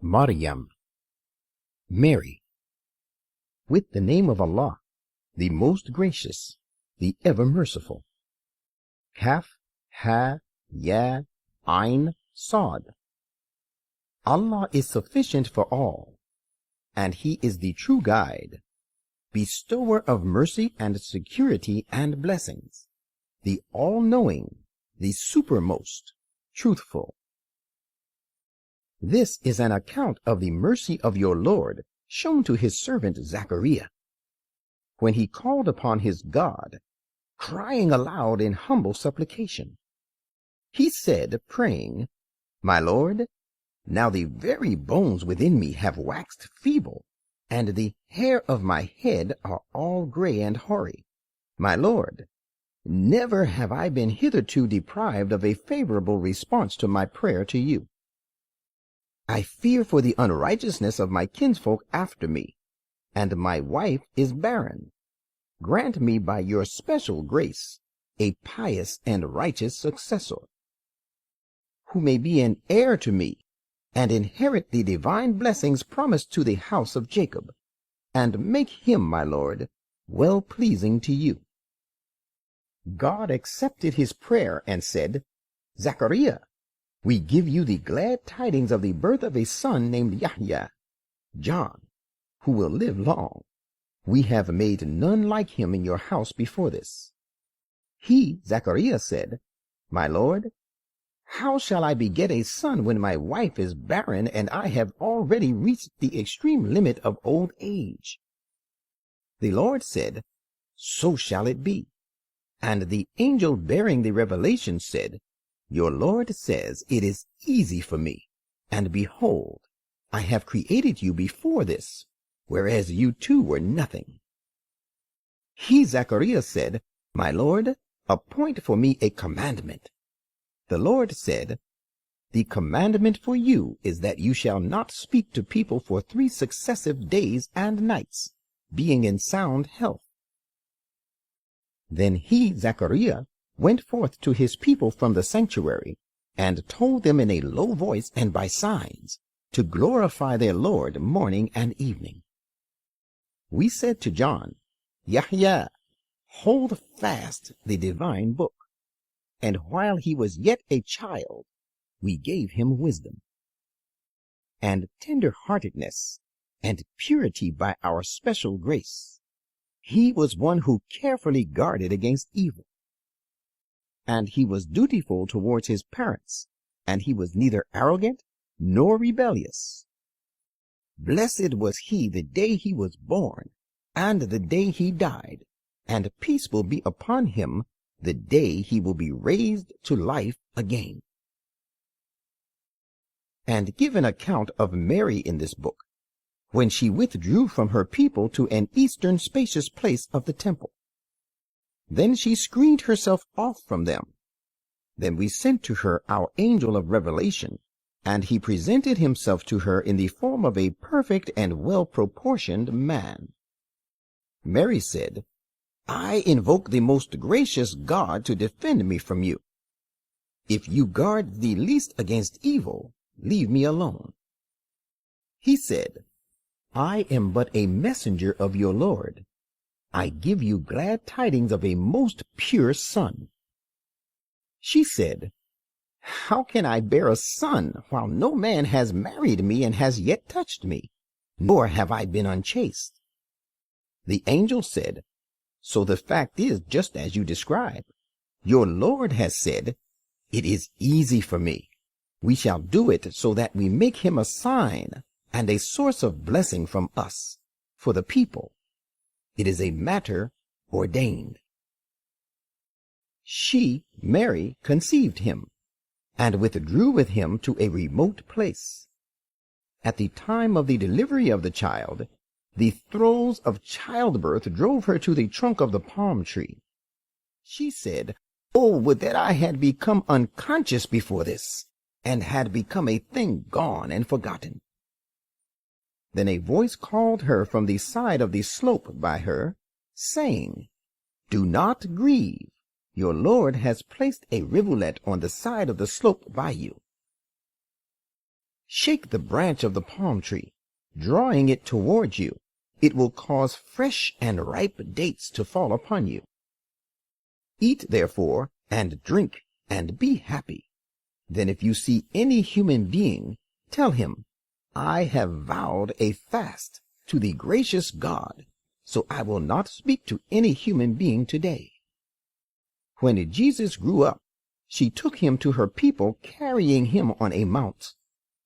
Maryam, Mary. With the name of Allah, the most gracious, the ever merciful. Kaf, Ha, Ya, Ain, Sad. Allah is sufficient for all, and He is the true guide, bestower of mercy and security and blessings, the all-knowing, the supermost, truthful. This is an account of the mercy of your Lord shown to his servant Zachariah, when he called upon his God, crying aloud in humble supplication. He said, praying, My Lord, now the very bones within me have waxed feeble, and the hair of my head are all gray and hoary. My Lord, never have I been hitherto deprived of a favorable response to my prayer to you. I fear for the unrighteousness of my kinsfolk after me, and my wife is barren. Grant me by your special grace a pious and righteous successor, who may be an heir to me and inherit the divine blessings promised to the house of Jacob, and make him, my Lord, well-pleasing to you. God accepted his prayer and said, Zachariah, we give you the glad tidings of the birth of a son named Yahya, John, who will live long. We have made none like him in your house before this. He, Zachariah, said, My Lord, how shall I beget a son when my wife is barren and I have already reached the extreme limit of old age? The Lord said, So shall it be. And the angel bearing the revelation said, Your Lord says, It is easy for me, and behold, I have created you before this, whereas you too were nothing. He, Zachariah, said, My Lord, appoint for me a commandment. The Lord said, The commandment for you is that you shall not speak to people for 3 successive days and nights, being in sound health. Then he, Zachariah, went forth to his people from the sanctuary, and told them in a low voice and by signs, to glorify their Lord morning and evening. We said to John, Yahya, hold fast the divine book. And while he was yet a child, we gave him wisdom, and tender-heartedness, and purity by our special grace. He was one who carefully guarded against evil. And he was dutiful towards his parents, and he was neither arrogant nor rebellious. Blessed was he the day he was born, and the day he died, and peace will be upon him the day he will be raised to life again. And give an account of Mary in this book, when she withdrew from her people to an eastern spacious place of the temple. Then she screened herself off from them. Then we sent to her our angel of revelation, and he presented himself to her in the form of a perfect and well-proportioned man. Mary said, I invoke the most gracious God to defend me from you. If you guard the least against evil, leave me alone. He said, I am but a messenger of your Lord. I give you glad tidings of a most pure son. She said, How can I bear a son while no man has married me and has yet touched me, nor have I been unchaste? The angel said, So the fact is just as you describe. Your Lord has said, It is easy for me. We shall do it so that we make him a sign and a source of blessing from us, for the people. It is a matter ordained. She, Mary, conceived him, and withdrew with him to a remote place. At the time of the delivery of the child, the throes of childbirth drove her to the trunk of the palm tree. She said, Oh, would that I had become unconscious before this, and had become a thing gone and forgotten. Then a voice called her from the side of the slope by her, saying, Do not grieve. Your Lord has placed a rivulet on the side of the slope by you. Shake the branch of the palm tree, drawing it towards you. It will cause fresh and ripe dates to fall upon you. Eat, therefore, and drink, and be happy. Then if you see any human being, tell him, I have vowed a fast to the gracious God, so I will not speak to any human being today. When Jesus grew up, she took him to her people, carrying him on a mount.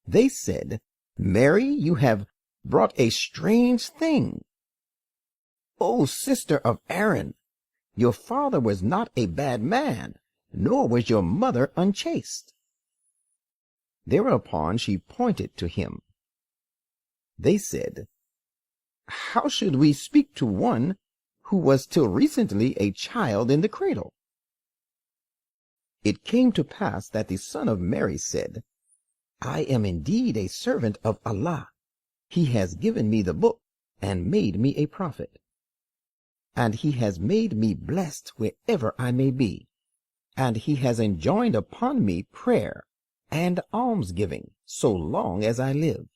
They said, Mary, you have brought a strange thing. O sister of Aaron, your father was not a bad man, nor was your mother unchaste. Thereupon she pointed to him. They said, How should we speak to one who was till recently a child in the cradle? It came to pass that the son of Mary said, I am indeed a servant of Allah. He has given me the book and made me a prophet. And he has made me blessed wherever I may be. And he has enjoined upon me prayer and almsgiving so long as I live.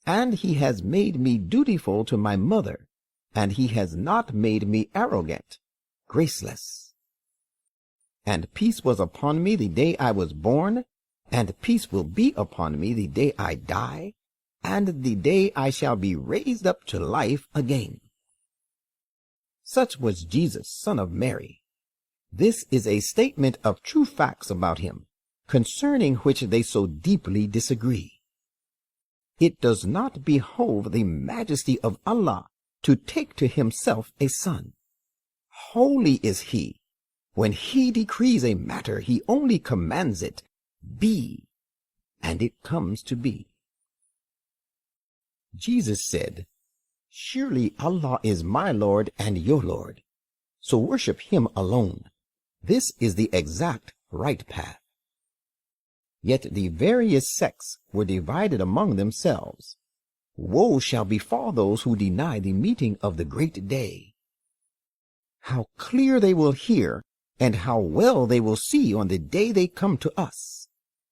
And he has made me dutiful to my mother, and he has not made me arrogant, graceless. And peace was upon me the day I was born, and peace will be upon me the day I die, and the day I shall be raised up to life again. Such was Jesus, son of Mary. This is a statement of true facts about him, concerning which they so deeply disagree. It does not behove the majesty of Allah to take to himself a son. Holy is he. When he decrees a matter, he only commands it, be, and it comes to be. Jesus said, Surely Allah is my Lord and your Lord, so worship him alone. This is the exact right path. Yet the various sects were divided among themselves. Woe shall befall those who deny the meeting of the great day. How clear they will hear, and how well they will see on the day they come to us.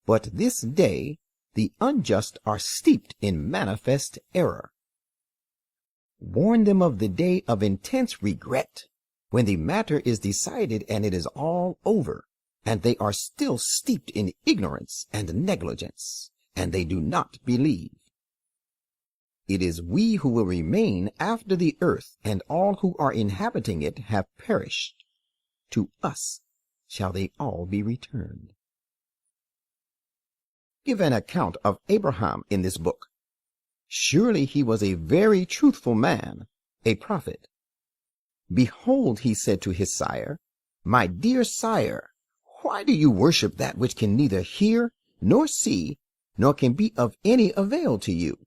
But this day the unjust are steeped in manifest error. Warn them of the day of intense regret, when the matter is decided and it is all over, and they are still steeped in ignorance and negligence, and they do not believe. It is we who will remain after the earth, and all who are inhabiting it have perished. To us shall they all be returned. Give an account of Abraham in this book. Surely he was a very truthful man, a prophet. Behold, he said to his sire, My dear sire, why do you worship that which can neither hear, nor see, nor can be of any avail to you?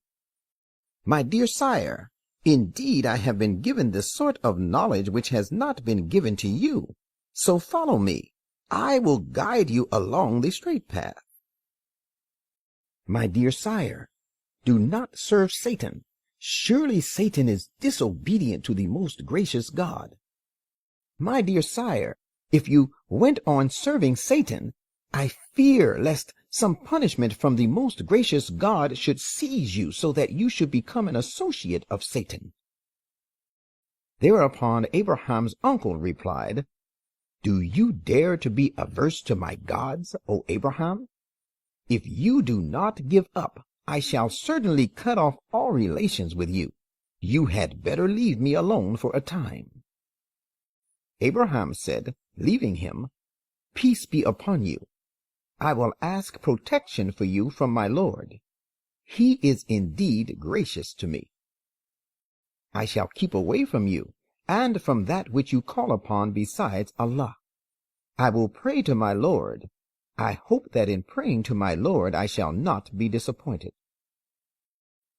My dear sire, indeed I have been given the sort of knowledge which has not been given to you. So follow me. I will guide you along the straight path. My dear sire, do not serve Satan. Surely Satan is disobedient to the most gracious God. My dear sire, if you went on serving Satan, I fear lest some punishment from the most gracious God should seize you so that you should become an associate of Satan. Thereupon Abraham's uncle replied, Do you dare to be averse to my gods, O Abraham? If you do not give up, I shall certainly cut off all relations with you. You had better leave me alone for a time. Abraham said, leaving him, Peace be upon you. I will ask protection for you from my Lord. He is indeed gracious to me. I shall keep away from you, and from that which you call upon besides Allah. I will pray to my Lord. I hope that in praying to my Lord I shall not be disappointed.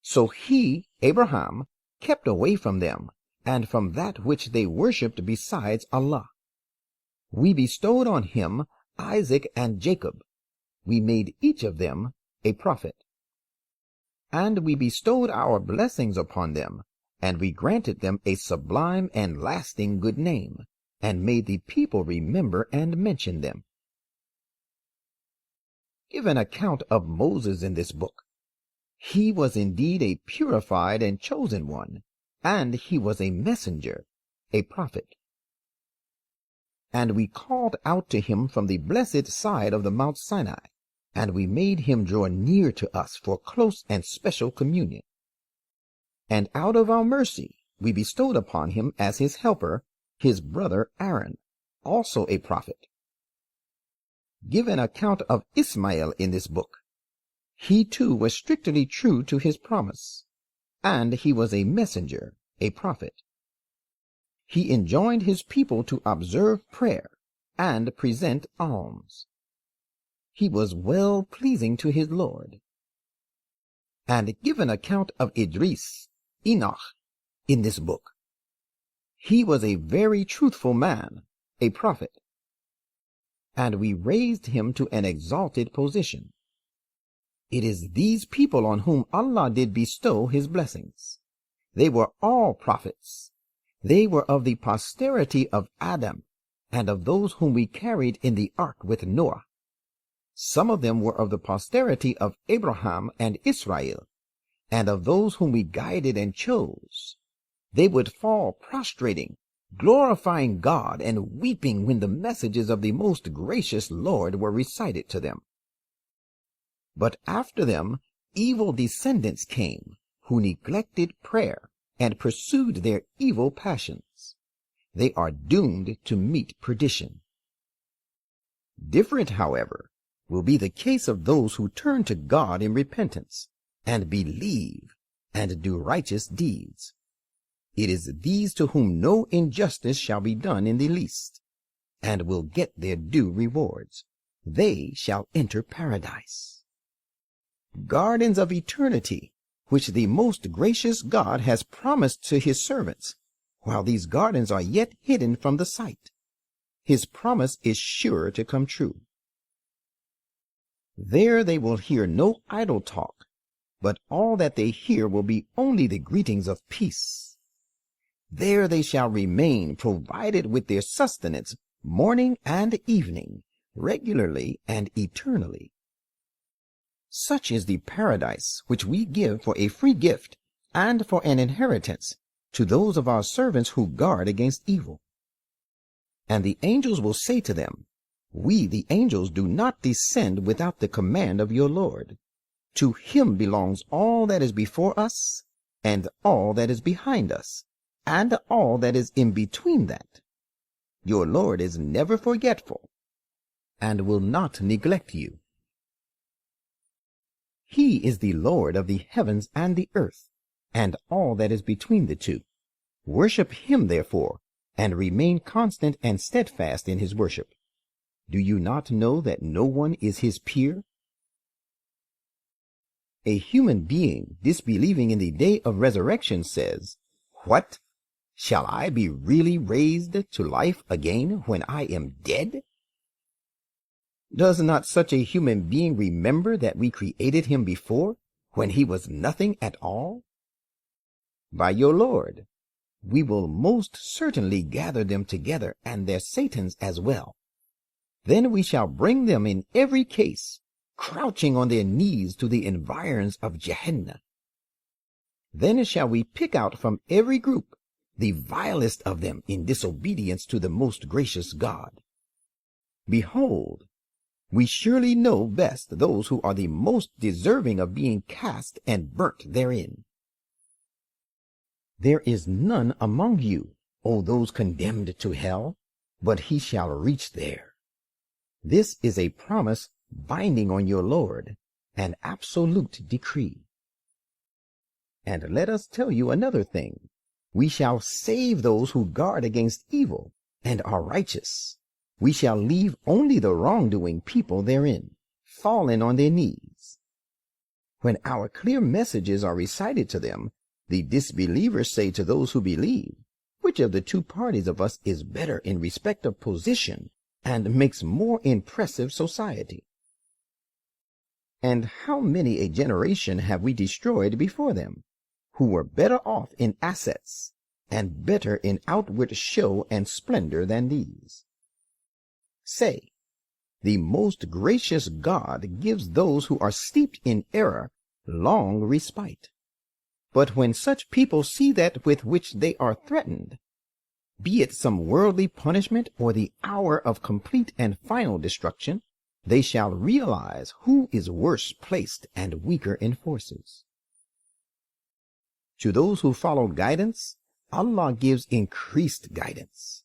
So he, Abraham, kept away from them, and from that which they worshipped besides Allah. We bestowed on him Isaac and Jacob. We made each of them a prophet. And we bestowed our blessings upon them, and we granted them a sublime and lasting good name, and made the people remember and mention them. give an account of Moses in this book. He was indeed a purified and chosen one, and he was a messenger, a prophet. And we called out to him from the blessed side of the Mount Sinai, and we made him draw near to us for close and special communion. And out of our mercy we bestowed upon him as his helper his brother Aaron, also a prophet. Give an account of Ismael in this book. He too was strictly true to his promise, and he was a messenger, a prophet. He enjoined his people to observe prayer and present alms. He was well pleasing to his Lord. And give an account of Idris, Enoch, in this book. He was a very truthful man, a prophet, and we raised him to an exalted position. It is these people on whom Allah did bestow his blessings. They were all prophets. They were of the posterity of Adam, and of those whom we carried in the ark with Noah. Some of them were of the posterity of Abraham and Israel, and of those whom we guided and chose. They would fall prostrating, glorifying God and weeping when the messages of the most gracious Lord were recited to them. But after them evil descendants came, who neglected prayer and pursued their evil passions. They are doomed to meet perdition. Different, however, will be the case of those who turn to God in repentance, and believe, and do righteous deeds. It is these to whom no injustice shall be done in the least, and will get their due rewards. They shall enter paradise. Gardens of eternity, which the most gracious God has promised to his servants, while these gardens are yet hidden from the sight. His promise is sure to come true. There they will hear no idle talk, but all that they hear will be only the greetings of peace. There they shall remain, provided with their sustenance morning and evening, regularly and eternally. Such is the paradise which we give for a free gift and for an inheritance to those of our servants who guard against evil. And the angels will say to them, We, the angels, do not descend without the command of your Lord. To him belongs all that is before us, and all that is behind us, and all that is in between that. Your Lord is never forgetful, and will not neglect you. He is the Lord of the heavens and the earth, and all that is between the two. Worship him, therefore, and remain constant and steadfast in his worship. Do you not know that no one is his peer? A human being disbelieving in the day of resurrection says, What? Shall I be really raised to life again when I am dead? Does not such a human being remember that we created him before, when he was nothing at all? By your Lord, we will most certainly gather them together, and their satans as well. Then we shall bring them in every case, crouching on their knees to the environs of Gehenna. Then shall we pick out from every group the vilest of them in disobedience to the most gracious God. Behold, we surely know best those who are the most deserving of being cast and burnt therein. There is none among you, O those condemned to hell, but he shall reach there. This is a promise binding on your Lord, an absolute decree. And let us tell you another thing. We shall save those who guard against evil and are righteous. We shall leave only the wrongdoing people therein, fallen on their knees. When our clear messages are recited to them, the disbelievers say to those who believe, Which of the two parties of us is better in respect of position and makes more impressive society? And how many a generation have we destroyed before them, who were better off in assets and better in outward show and splendor than these? Say, the most gracious God gives those who are steeped in error long respite. But when such people see that with which they are threatened, be it some worldly punishment or the hour of complete and final destruction, they shall realize who is worse placed and weaker in forces. To those who follow guidance, Allah gives increased guidance.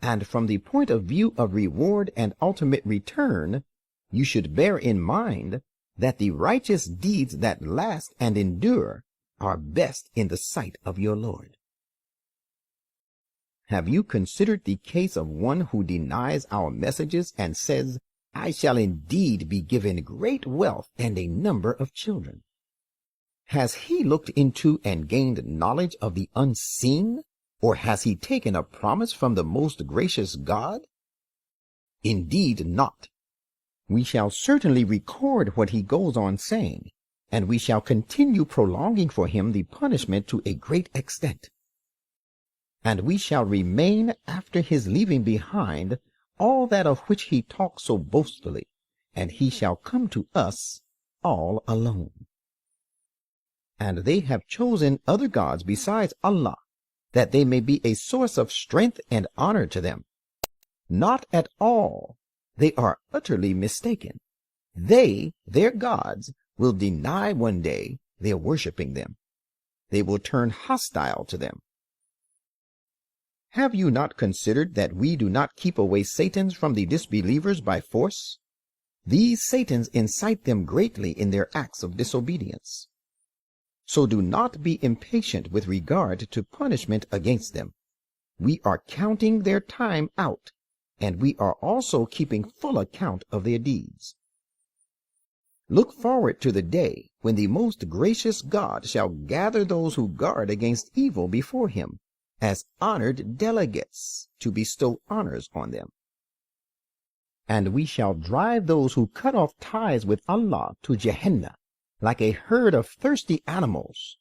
And from the point of view of reward and ultimate return, you should bear in mind that the righteous deeds that last and endure are best in the sight of your Lord. Have you considered the case of one who denies our messages and says, I shall indeed be given great wealth and a number of children? Has he looked into and gained knowledge of the unseen, or has he taken a promise from the most gracious God? Indeed not. We shall certainly record what he goes on saying, and we shall continue prolonging for him the punishment to a great extent. And we shall remain after his leaving behind all that of which he talks so boastfully, and he shall come to us all alone. And they have chosen other gods besides Allah, that they may be a source of strength and honor to them. Not at all. They are utterly mistaken. They, their gods, will deny one day their worshipping them. They will turn hostile to them. Have you not considered that we do not keep away Satans from the disbelievers by force? These Satans incite them greatly in their acts of disobedience. So do not be impatient with regard to punishment against them. We are counting their time out, and we are also keeping full account of their deeds. Look forward to the day when the most gracious God shall gather those who guard against evil before him as honored delegates to bestow honors on them. And we shall drive those who cut off ties with Allah to Jahannam like a herd of thirsty animals.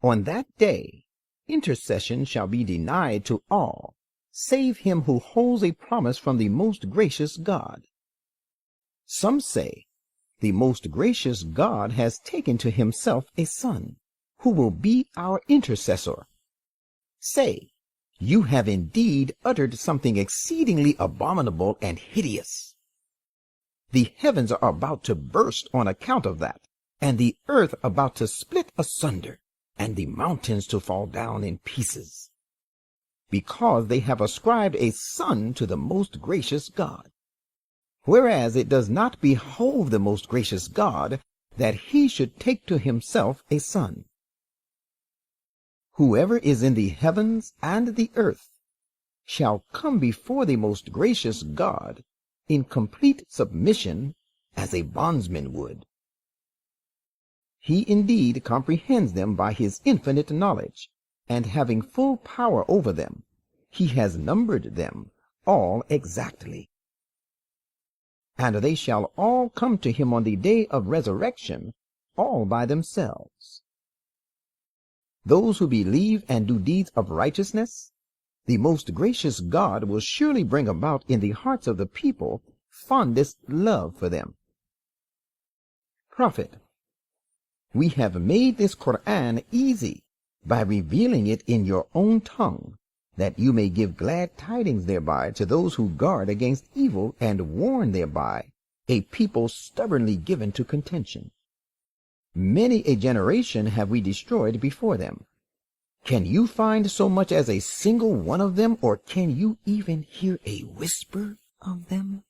On that day, intercession shall be denied to all, save him who holds a promise from the most gracious God. Some say, the most gracious God has taken to himself a son, who will be our intercessor. Say, you have indeed uttered something exceedingly abominable and hideous. The heavens are about to burst on account of that, and the earth about to split asunder, and the mountains to fall down in pieces, because they have ascribed a son to the most gracious God, whereas it does not behove the most gracious God that he should take to himself a son. Whoever is in the heavens and the earth shall come before the most gracious God in complete submission as a bondsman would. He indeed comprehends them by his infinite knowledge, and having full power over them, he has numbered them all exactly. And they shall all come to him on the day of resurrection, all by themselves. Those who believe and do deeds of righteousness, the most gracious God will surely bring about in the hearts of the people fondest love for them. Prophet, we have made this Quran easy by revealing it in your own tongue, that you may give glad tidings thereby to those who guard against evil and warn thereby a people stubbornly given to contention. Many a generation have we destroyed before them. Can you find so much as a single one of them, or can you even hear a whisper of them?